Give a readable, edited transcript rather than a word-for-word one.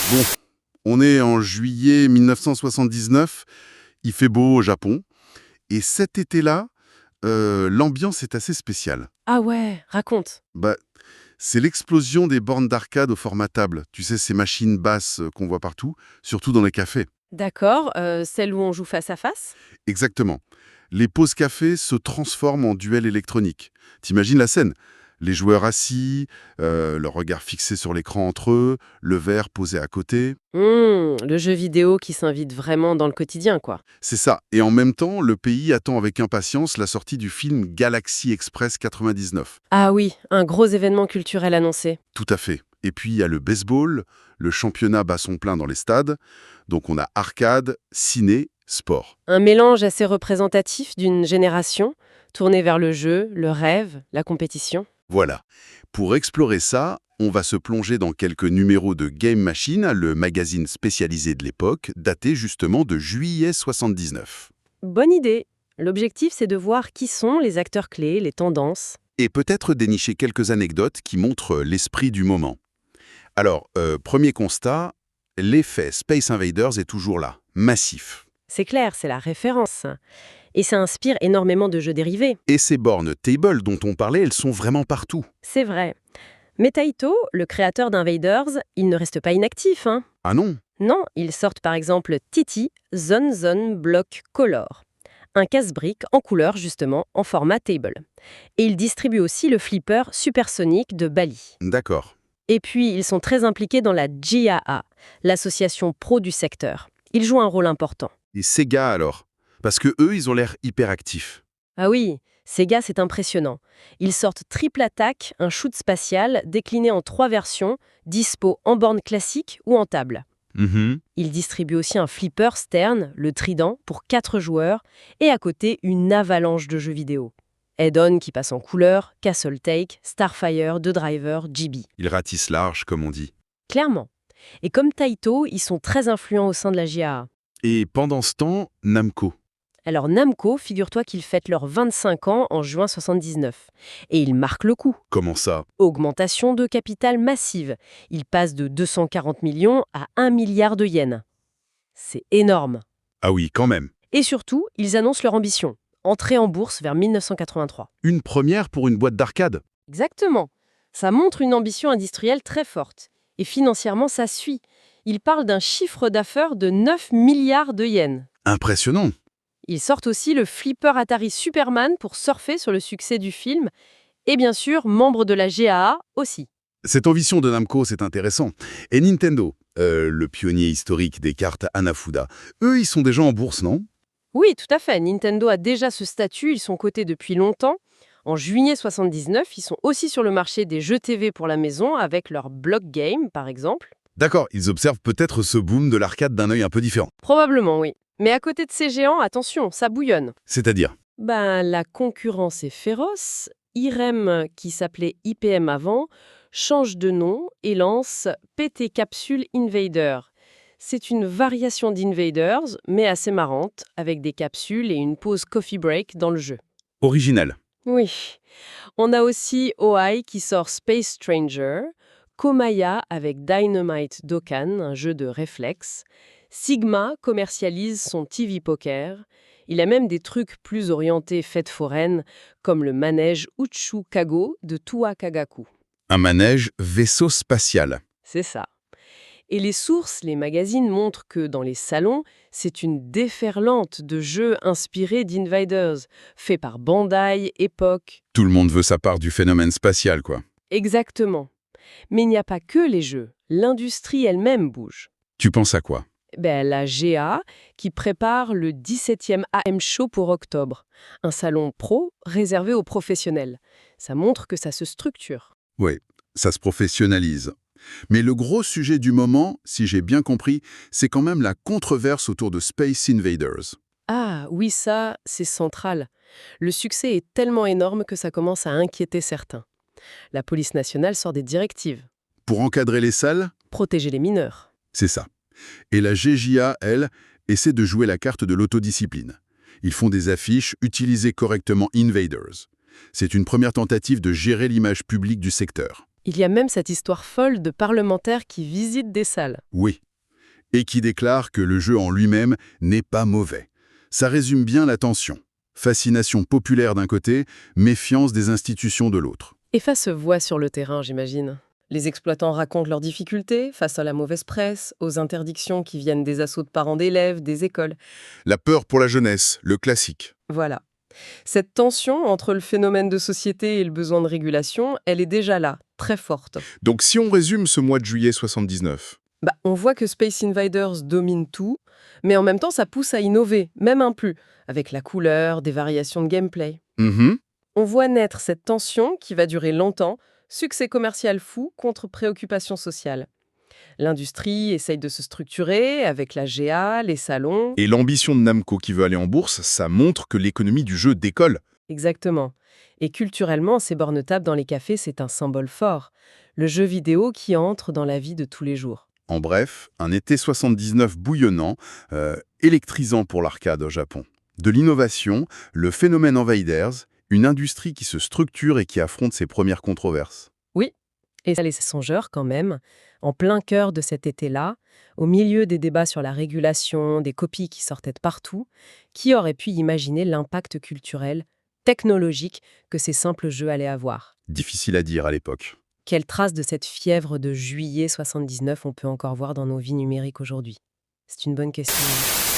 Bon, on est en juillet 1979, il fait beau au Japon, et cet été-là, l'ambiance est assez spéciale. Ah ouais, raconte. Bah, c'est l'explosion des bornes d'arcade au format table. Tu sais, ces machines basses qu'on voit partout, surtout dans les cafés. D'accord, celle où on joue face à face? Exactement. Les pauses café se transforment en duel électronique. T'imagines la scène? Les joueurs assis, leur regard fixé sur l'écran entre eux, le verre posé à côté. Le jeu vidéo qui s'invite vraiment dans le quotidien, quoi. C'est ça. Et en même temps, le pays attend avec impatience la sortie du film Galaxy Express 99. Ah oui, un gros événement culturel annoncé. Tout à fait. Et puis, il y a le baseball, le championnat bat son plein dans les stades. Donc, on a arcade, ciné, sport. Un mélange assez représentatif d'une génération, tournée vers le jeu, le rêve, la compétition. Voilà. Pour explorer ça, on va se plonger dans quelques numéros de Game Machine, le magazine spécialisé de l'époque, daté justement de juillet 79. Bonne idée. L'objectif, c'est de voir qui sont les acteurs clés, les tendances. Et peut-être dénicher quelques anecdotes qui montrent l'esprit du moment. Alors, premier constat, l'effet Space Invaders est toujours là, massif. C'est clair, c'est la référence. Et ça inspire énormément de jeux dérivés. Et ces bornes table dont on parlait, elles sont vraiment partout. C'est vrai. Mais Taito, le créateur d'Invaders, il ne reste pas inactif, hein. Ah non? Non, ils sortent par exemple Titi Zone Zone Block Color, un casse-brique en couleur justement, en format table. Et ils distribuent aussi le flipper supersonique de Bali. D'accord. Et puis, ils sont très impliqués dans la GAA, l'association pro du secteur. Ils jouent un rôle important. Et Sega alors? Parce que eux, ils ont l'air hyper actifs. Ah oui, Sega, c'est impressionnant. Ils sortent Triple Attack, un shoot spatial décliné en 3 versions, dispo en borne classique ou en table. Ils distribuent aussi un flipper Stern, le Trident, pour 4 joueurs, et à côté, une avalanche de jeux vidéo. Head-On qui passe en couleur, Castle Take, Starfire, The Driver, GB. Ils ratissent large, comme on dit. Clairement. Et comme Taito, ils sont très influents au sein de la GAA. Et pendant ce temps, Namco. Alors Namco, figure-toi qu'ils fêtent leurs 25 ans en juin 79. Et ils marquent le coup. Comment ça? Augmentation de capital massive. Ils passent de 240 millions à 1 milliard de yens. C'est énorme. Ah oui, quand même. Et surtout, ils annoncent leur ambition. Entrer en bourse vers 1983. Une première pour une boîte d'arcade. Exactement. Ça montre une ambition industrielle très forte. Et financièrement, ça suit. Ils parlent d'un chiffre d'affaires de 9 milliards de yens. Impressionnant. Ils sortent aussi le flipper Atari Superman pour surfer sur le succès du film. Et bien sûr, membre de la GAA aussi. Cette ambition de Namco, c'est intéressant. Et Nintendo, le pionnier historique des cartes Hanafuda, eux, ils sont déjà en bourse, non? Oui, tout à fait. Nintendo a déjà ce statut, ils sont cotés depuis longtemps. En juillet 79, ils sont aussi sur le marché des jeux TV pour la maison avec leur Block Game, par exemple. D'accord, ils observent peut-être ce boom de l'arcade d'un œil un peu différent. Probablement, oui. Mais à côté de ces géants, attention, ça bouillonne. C'est-à-dire? La concurrence est féroce. IREM, qui s'appelait IPM avant, change de nom et lance PT Capsule Invader. C'est une variation d'Invaders, mais assez marrante, avec des capsules et une pause coffee break dans le jeu. Original. Oui. On a aussi OI qui sort Space Stranger, Komaya avec Dynamite Dokkan, un jeu de réflexe. Sigma commercialise son TV Poker. Il a même des trucs plus orientés fêtes foraines, comme le manège Uchu Kago de Tua Kagaku. Un manège vaisseau spatial. C'est ça. Et les sources, les magazines montrent que dans les salons, c'est une déferlante de jeux inspirés d'Invaders, faits par Bandai, Epoch. Tout le monde veut sa part du phénomène spatial, quoi. Exactement. Mais il n'y a pas que les jeux. L'industrie elle-même bouge. Tu penses à quoi? La GA qui prépare le 17e AM Show pour octobre. Un salon pro réservé aux professionnels. Ça montre que ça se structure. Oui, ça se professionnalise. Mais le gros sujet du moment, si j'ai bien compris, c'est quand même la controverse autour de Space Invaders. Ah oui, ça, c'est central. Le succès est tellement énorme que ça commence à inquiéter certains. La police nationale sort des directives. Pour encadrer les salles, Protéger les mineurs. c'est ça. Et la GJA, elle, essaie de jouer la carte de l'autodiscipline. Ils font des affiches, utiliser correctement Invaders. C'est une première tentative de gérer l'image publique du secteur. Il y a même cette histoire folle de parlementaires qui visitent des salles. Oui. Et qui déclare que le jeu en lui-même n'est pas mauvais. Ça résume bien la tension. Fascination populaire d'un côté, méfiance des institutions de l'autre. Et ça se voit sur le terrain, j'imagine. Les exploitants racontent leurs difficultés face à la mauvaise presse, aux interdictions qui viennent des assauts de parents d'élèves, des écoles. La peur pour la jeunesse, le classique. Voilà. Cette tension entre le phénomène de société et le besoin de régulation, elle est déjà là, très forte. Donc si on résume ce mois de juillet 79. On voit que Space Invaders domine tout, mais en même temps, ça pousse à innover, même un peu, avec la couleur, des variations de gameplay. On voit naître cette tension qui va durer longtemps, succès commercial fou contre préoccupation sociale. L'industrie essaye de se structurer avec la GA, les salons. Et l'ambition de Namco qui veut aller en bourse, ça montre que l'économie du jeu décolle. Exactement. Et culturellement, ces bornes tables dans les cafés, c'est un symbole fort. Le jeu vidéo qui entre dans la vie de tous les jours. En bref, un été 79 bouillonnant, électrisant pour l'arcade au Japon. De l'innovation, le phénomène Invaders, une industrie qui se structure et qui affronte ses premières controverses. Oui, et ça laissait songeur quand même, en plein cœur de cet été-là, au milieu des débats sur la régulation, des copies qui sortaient de partout, qui aurait pu imaginer l'impact culturel, technologique que ces simples jeux allaient avoir? Difficile à dire à l'époque. Quelle trace de cette fièvre de juillet 79 on peut encore voir dans nos vies numériques aujourd'hui? C'est une bonne question.